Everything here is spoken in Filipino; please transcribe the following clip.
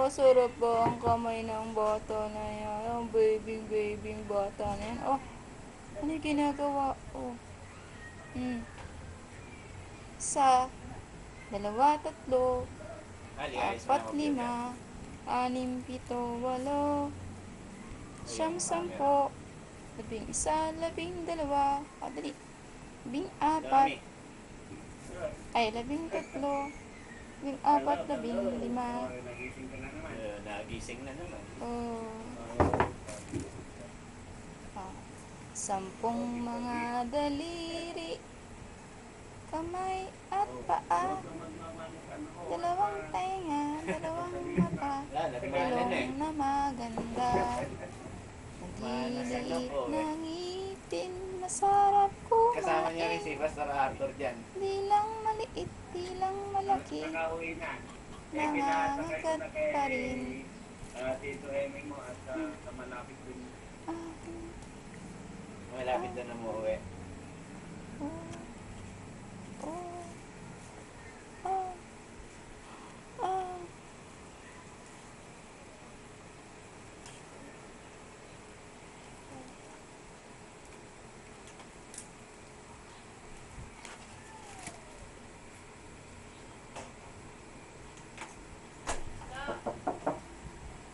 Masarap ba ang kamay ng bata na yan? Ang baby bata na yan. Oh, ano yung ginagawa? Oh, isa, dalawa, tatlo, Ali, ayos mo apat, na mag-vlog yan. lima, anim, pito, walo, Uy, siyam, yung camera. sampo, labing isa, labing dalawa, dali, labing apat, Dami. labing tatlo, labing apat, labing lima, Nagising na naman. sampung mga daliri, kamay at paa, dalawang tenga, dalawang mata, Wala, nagmahalan na eh. ilong na maganda, Manas ano maliliit po na eh. ngipin, masarap Kasama niya rin kumain, si Pastor Arthur dyan. di lang maliit, di lang malaki, Nakauwi na. nangangagat pa rin. Tito Eming mo at sa malapit din. Ah, Malapit na umuwi.